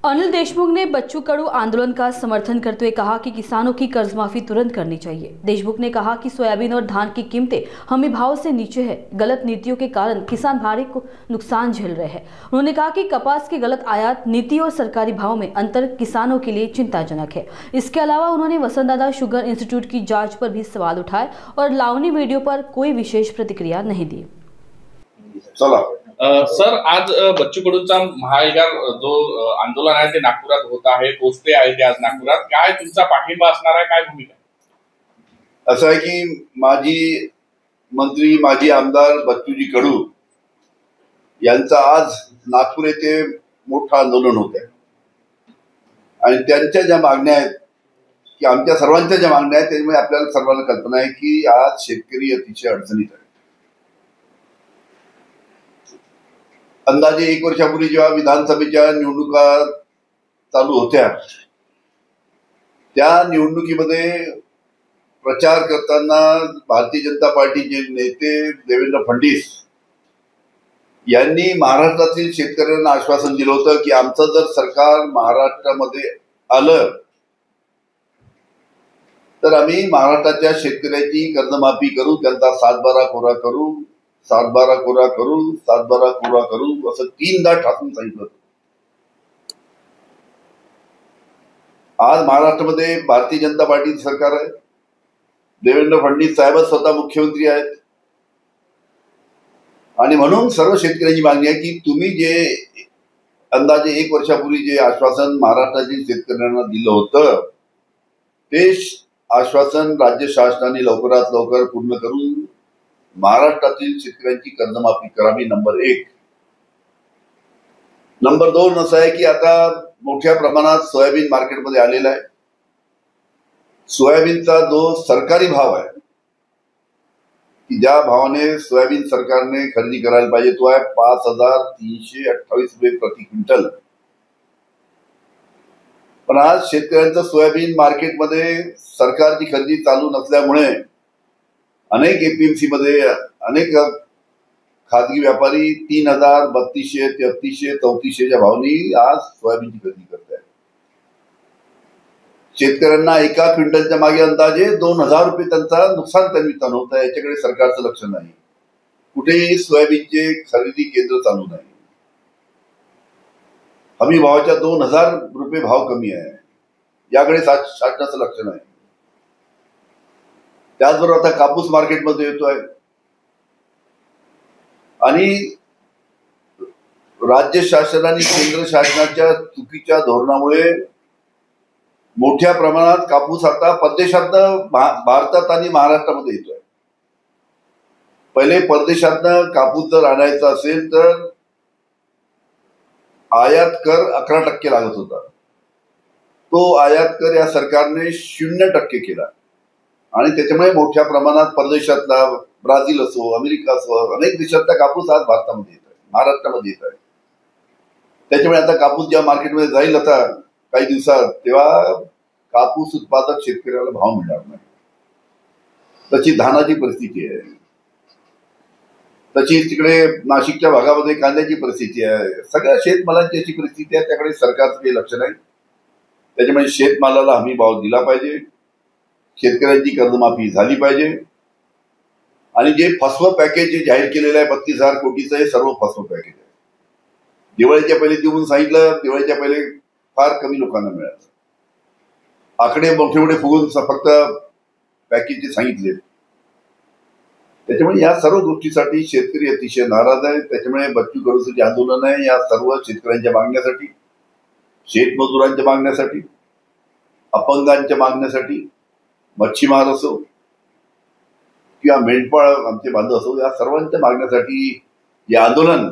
अनिल देशमुख ने बच्चू कडू आंदोलन का समर्थन करते हुए कहा कि किसानों की कर्ज माफी तुरंत करनी चाहिए। देशमुख ने कहा कि सोयाबीन और धान की कीमतें हमी भाव से नीचे है। गलत नीतियों के कारण किसान भारी को नुकसान झेल रहे हैं। उन्होंने कहा कि कपास की गलत आयात नीति और सरकारी भाव में अंतर किसानों के लिए चिंताजनक है। इसके अलावा उन्होंने वसंतदादा शुगर इंस्टीट्यूट की जाँच पर भी सवाल उठाए और लावनी वीडियो पर कोई विशेष प्रतिक्रिया नहीं दी। सर, आज बच्चू कडूंचा महाविकास जो आंदोलन आहे ते नागपुरात होत आहे, पोहोचते आहे ते आज नागपुरात. काय तुमचा पाठिंबा असणार आहे, काय भूमिका? असं आहे की माजी मंत्री माजी आमदार बच्चूजी कडू यांचा आज नागपूर येथे मोठं आंदोलन होत आहे आणि त्यांच्या ज्या मागण्या आहेत की आमच्या सर्वांच्या ज्या मागण्या आहेत त्यामुळे आपल्याला सर्वांना कल्पना आहे की आज शेतकरी अतिशय अडचणीत आहे. अंदाजे 1 वर्षापूर्वी जेव्हा विधानसभेच्या निवडणुका चालू होत्या त्या निवडणुकीमध्ये प्रचार करताना भारतीय जनता पार्टीचे नेते देवेंद्र फडणवीस यांनी महाराष्ट्रातील शेतकऱ्यांना आश्वासन दिलं होतं की आमचं जर सरकार महाराष्ट्रामध्ये आलं तर आम्ही महाराष्ट्राच्या शेतकऱ्याची कर्जमाफी करू, त्यांचा 7/12 कोरा करू, 7/12 कोरा करू, 7/12 कोरा करू असं 3दा ठासून सांगितलं. आज महाराष्ट्रामध्ये भारतीय जनता पार्टीचं सरकार आहे. देवेंद्र फडणवीस साहेबच स्वतः मुख्यमंत्री आहेत आणि म्हणून सर्व शेतकऱ्यांची मागणी आहे की तुम्ही जे अंदाजे 1 वर्षापूर्वी जे आश्वासन महाराष्ट्रातील शेतकऱ्यांना दिलं होतं ते आश्वासन राज्य शासनाने लवकरात लवकर पूर्ण करून महाराष्ट्रातील शेतकऱ्यांची कर्जमाफी करावी. नंबर 1. नंबर 2 असं आहे की आता मोठ्या प्रमाणात सोयाबीन मार्केटमध्ये आलेला आहे. सोयाबीनचा जो सरकारी भाव आहे की ज्या भावाने सोयाबीन सरकारने खरेदी करायला पाहिजे तो आहे 5,328 रुपये प्रति क्विंटल. पण आज शेतकऱ्यांचं सोयाबीन मार्केटमध्ये सरकारची खरेदी चालू नसल्यामुळे अनेक एपीएमसी मध्ये अनेक खाजगी व्यापारी 3,000, 3,200, 3,300, 3,400च्या भावाने आज सोयाबीनची खरेदी करत आहेत. शेतकऱ्यांना एका क्विंटलच्या मागे अंदाजे 2,000 रुपये त्यांचा नुकसान त्यांनी होत आहे. याच्याकडे सरकारचं लक्ष नाही. कुठेही सोयाबीनचे खरेदी केंद्र चालू नाही. हमी भावाच्या 2,000 रुपये भाव कमी आहे. याकडे शासनाचं लक्ष नाही. त्याचबरोबर आता कापूस मार्केटमध्ये येतोय आणि राज्य शासन आणि केंद्र शासनाच्या चुकीच्या धोरणामुळे मोठ्या प्रमाणात कापूस आता परदेशातनं भारतात आणि महाराष्ट्रामध्ये येतोय. पहिले परदेशातनं कापूस जर आणायचा असेल तर आयात कर 11% लागत होता. तो आयात कर या सरकारने 0% केला आणि त्याच्यामुळे मोठ्या प्रमाणात परदेशातला ब्राझील असो, अमेरिका असो, अनेक देशातला कापूस आज भारतामध्ये येत आहे, महाराष्ट्रामध्ये येत आहे. त्याच्यामुळे आता कापूस जेव्हा मार्केटमध्ये जाईल आता काही दिवसात तेव्हा कापूस उत्पादक शेतकऱ्याला भाव मिळणार नाही. तशी धानाची परिस्थिती आहे. तशी तिकडे नाशिकच्या भागामध्ये कांद्याची परिस्थिती आहे. सगळ्या शेतमालांची अशी परिस्थिती आहे. त्याकडे सरकारचं काही लक्ष नाही. त्याच्यामुळे शेतमालाला हमी भाव दिला पाहिजे. शेतकऱ्यांची कर्जमाफी झाली पाहिजे आणि जे फसवं पॅकेज जे जाहीर केलेलं आहे 32,000 कोटीचं हे सर्व फसवं पॅकेज आहे. दिवाळीच्या पहिले देऊन सांगितलं, दिवाळीच्या पहिले फार कमी लोकांना मिळालं. आकडे मोठे मोठे फुगून फक्त पॅकेजचे सांगितले. त्याच्यामुळे या सर्व गोष्टीसाठी शेतकरी अतिशय नाराज आहे. त्याच्यामुळे बच्चू कडूचं जे आंदोलन आहे या सर्व शेतकऱ्यांच्या मागण्यासाठी, शेतमजुरांच्या मागण्यासाठी, अपंगांच्या मागण्यासाठी, मच्छीमार असो किंवा मेंढपाळ आमचे बांधव असो या सर्वांच्या मागण्यासाठी हे आंदोलन